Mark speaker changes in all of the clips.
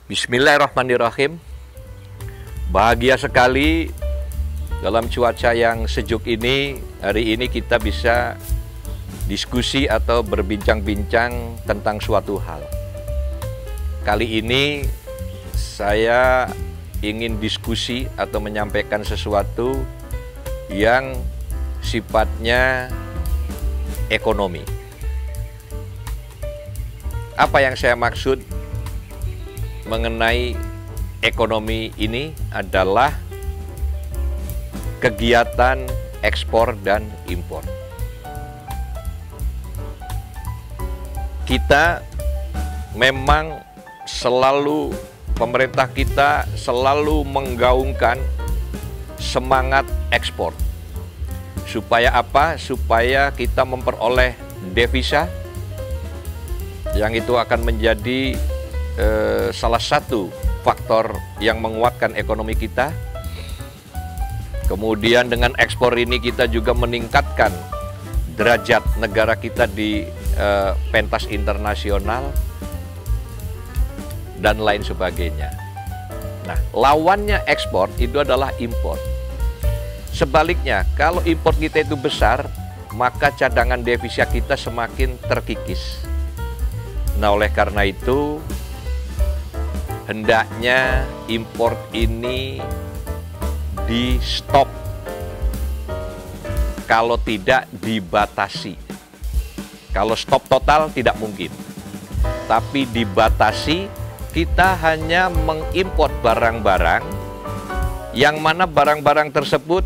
Speaker 1: Bismillahirrahmanirrahim. Bahagia sekali dalam cuaca yang sejuk ini. Hari ini kita bisa diskusi atau berbincang-bincang tentang suatu hal. Kali ini saya ingin diskusi atau menyampaikan sesuatu yang sifatnya ekonomi. Apa yang saya maksud mengenai ekonomi ini adalah kegiatan ekspor dan impor. Kita memang selalu, pemerintah kita selalu menggaungkan semangat ekspor. Supaya apa? Supaya kita memperoleh devisa yang itu akan menjadi salah satu faktor yang menguatkan ekonomi kita. Kemudian dengan ekspor ini kita juga meningkatkan derajat negara kita di pentas internasional dan lain sebagainya. Nah, lawannya ekspor itu adalah impor. Sebaliknya, kalau impor kita itu besar, maka cadangan devisa kita semakin terkikis. Nah, oleh karena itu, hendaknya impor ini di-stop, kalau tidak dibatasi. Kalau stop total tidak mungkin, tapi dibatasi. Kita hanya mengimpor barang-barang yang mana barang-barang tersebut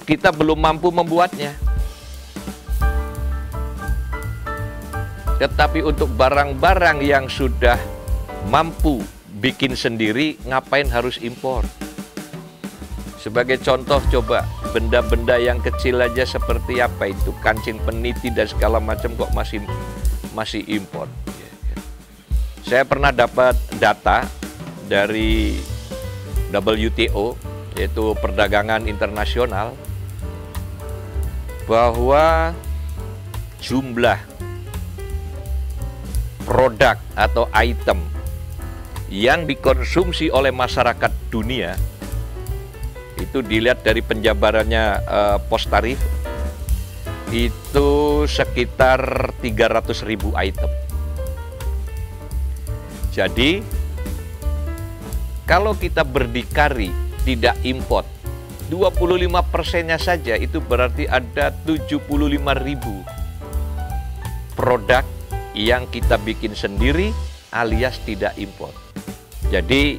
Speaker 1: kita belum mampu membuatnya. Tetapi untuk barang-barang yang sudah mampu bikin sendiri, ngapain harus impor? Sebagai contoh, coba benda-benda yang kecil aja seperti apa itu, kancing peniti dan segala macam kok masih impor. Saya pernah dapat data dari WTO, yaitu Perdagangan Internasional, bahwa jumlah produk atau item yang dikonsumsi oleh masyarakat dunia itu dilihat dari penjabarannya pos tarif itu sekitar 300.000 item. Jadi kalau kita berdikari tidak import 25%-nya saja, itu berarti ada 75.000 produk yang kita bikin sendiri alias tidak impor. Jadi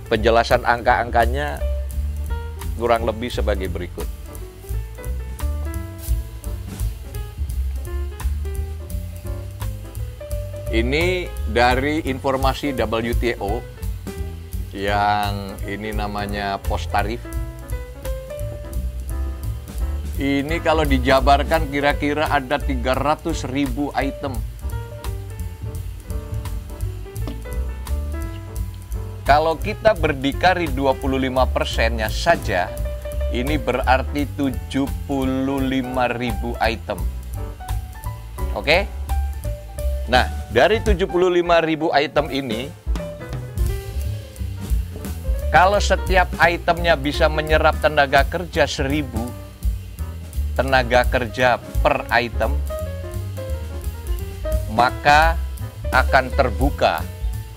Speaker 1: penjelasan angka-angkanya kurang lebih sebagai berikut. Ini dari informasi WTO yang ini namanya pos tarif. Ini kalau dijabarkan kira-kira ada 300.000 item. Kalau kita berdikari 25%-nya saja, ini berarti 75.000 item. Oke? Nah, dari 75.000 item ini, kalau setiap itemnya bisa menyerap tenaga kerja 1.000 tenaga kerja per item, maka akan terbuka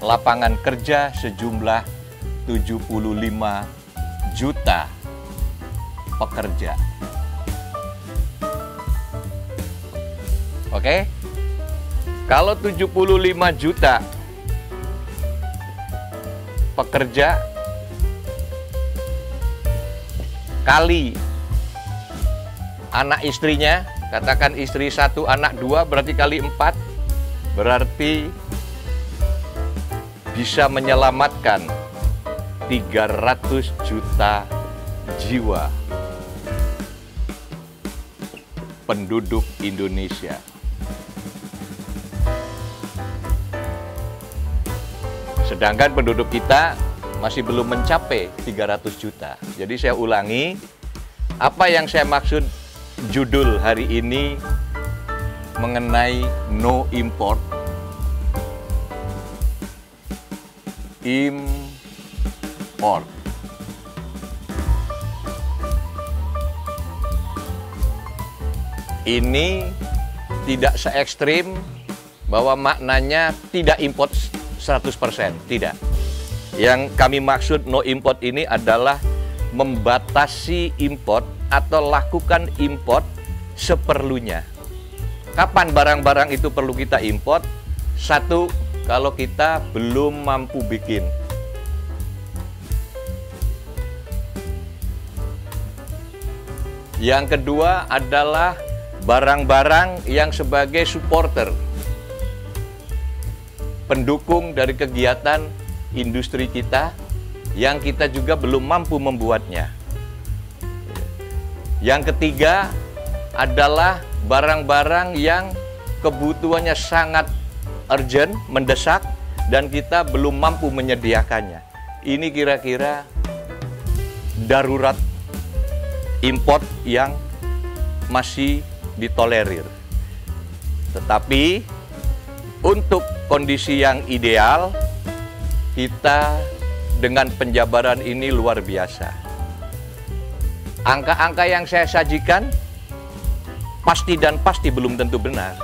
Speaker 1: lapangan kerja sejumlah 75 juta pekerja. Oke? Kalau 75 juta pekerja kali anak istrinya, katakan istri 1, anak 2, berarti kali 4, berarti bisa menyelamatkan 300 juta jiwa penduduk Indonesia. Sedangkan penduduk kita masih belum mencapai 300 juta. Jadi saya ulangi, apa yang saya maksud judul hari ini mengenai no import. import. Ini tidak se ekstrim bahwa maknanya tidak import 100%, tidak. Yang kami maksud no import ini adalah membatasi import atau lakukan import seperlunya. Kapan barang-barang itu perlu kita import? Satu, kalau kita belum mampu bikin. Yang kedua adalah barang-barang yang sebagai supporter, pendukung dari kegiatan industri kita yang kita juga belum mampu membuatnya. Yang ketiga adalah barang-barang yang kebutuhannya sangat urgent, mendesak, dan kita belum mampu menyediakannya. Ini kira-kira darurat import yang masih ditolerir. Tetapi untuk kondisi yang ideal, kita dengan penjabaran ini luar biasa. Angka-angka yang saya sajikan pasti dan pasti belum tentu benar.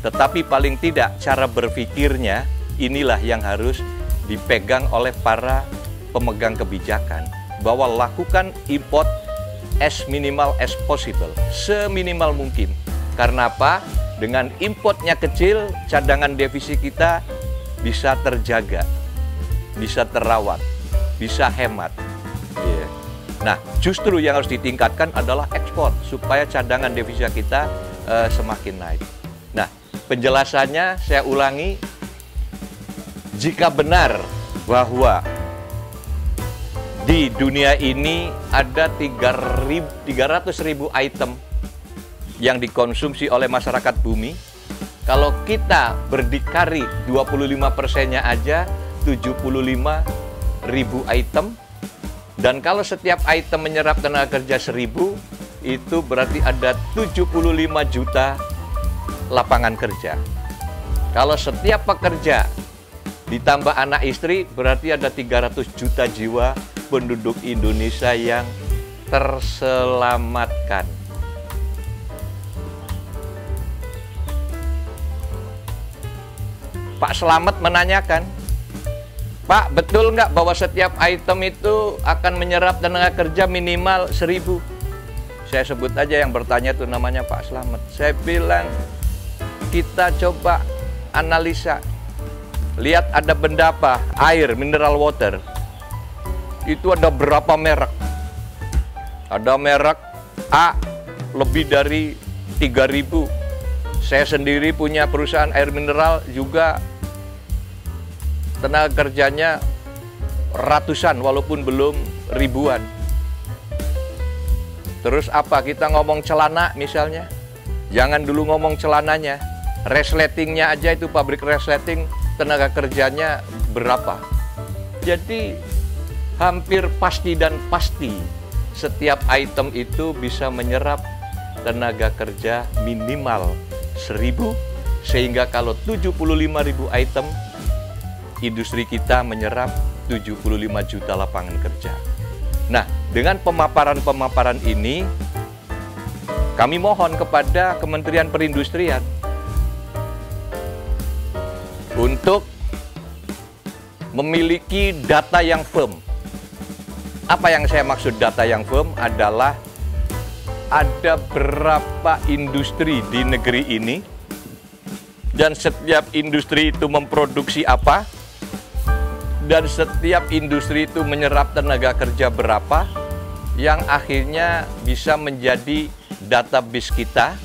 Speaker 1: Tetapi paling tidak cara berpikirnya inilah yang harus dipegang oleh para pemegang kebijakan. Bahwa lakukan import as minimal as possible, seminimal mungkin. Karena apa? Dengan importnya kecil, cadangan devisa kita bisa terjaga, bisa terawat, bisa hemat. Yeah. Nah, justru yang harus ditingkatkan adalah ekspor supaya cadangan devisa kita semakin naik. Nah, penjelasannya saya ulangi, jika benar bahwa di dunia ini ada 300.000 item yang dikonsumsi oleh masyarakat bumi. Kalau kita berdikari 25%-nya aja 75.000 item. Dan kalau setiap item menyerap tenaga kerja 1.000, itu berarti ada 75 juta lapangan kerja. Kalau setiap pekerja ditambah anak istri, berarti ada 300 juta jiwa penduduk Indonesia yang terselamatkan. Pak Slamet menanyakan, Pak, betul nggak bahwa setiap item itu akan menyerap tenaga kerja minimal 1.000? Saya sebut aja yang bertanya itu namanya Pak Slamet. Saya bilang, kita coba analisa. Lihat ada benda apa? Air, mineral water. Itu ada berapa merek? Ada merek A, lebih dari 3.000. Saya sendiri punya perusahaan air mineral juga, tenaga kerjanya ratusan walaupun belum ribuan. Terus apa? Kita ngomong celana misalnya. Jangan dulu ngomong celananya. Resletingnya aja, itu pabrik resleting tenaga kerjanya berapa. Jadi hampir pasti dan pasti setiap item itu bisa menyerap tenaga kerja minimal 1.000, sehingga kalau 75.000 item, industri kita menyerap 75 juta lapangan kerja. Nah, dengan pemaparan-pemaparan ini, kami mohon kepada Kementerian Perindustrian untuk memiliki data yang firm. Apa yang saya maksud data yang firm adalah ada berapa industri di negeri ini, dan setiap industri itu memproduksi apa, dan setiap industri itu menyerap tenaga kerja berapa, yang akhirnya bisa menjadi database kita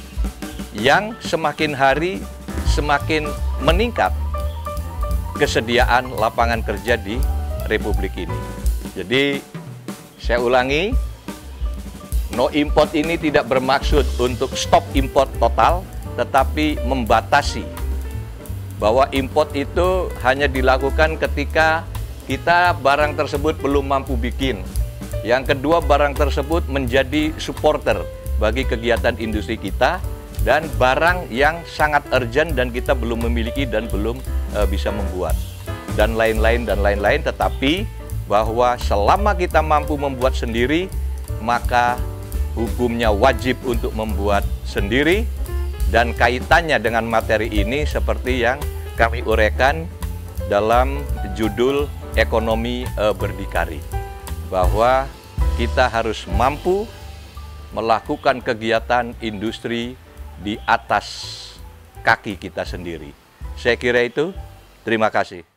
Speaker 1: yang semakin hari semakin meningkat kesediaan lapangan kerja di Republik ini. Jadi saya ulangi, no import ini tidak bermaksud untuk stop import total, tetapi membatasi bahwa import itu hanya dilakukan ketika kita barang tersebut belum mampu bikin. Yang kedua, barang tersebut menjadi supporter bagi kegiatan industri kita, dan barang yang sangat urgent dan kita belum memiliki dan belum bisa membuat. dan lain-lain, tetapi bahwa selama kita mampu membuat sendiri, maka hukumnya wajib untuk membuat sendiri, dan kaitannya dengan materi ini seperti yang kami uraikan dalam judul Ekonomi Berdikari, bahwa kita harus mampu melakukan kegiatan industri di atas kaki kita sendiri. Saya kira itu. Terima kasih.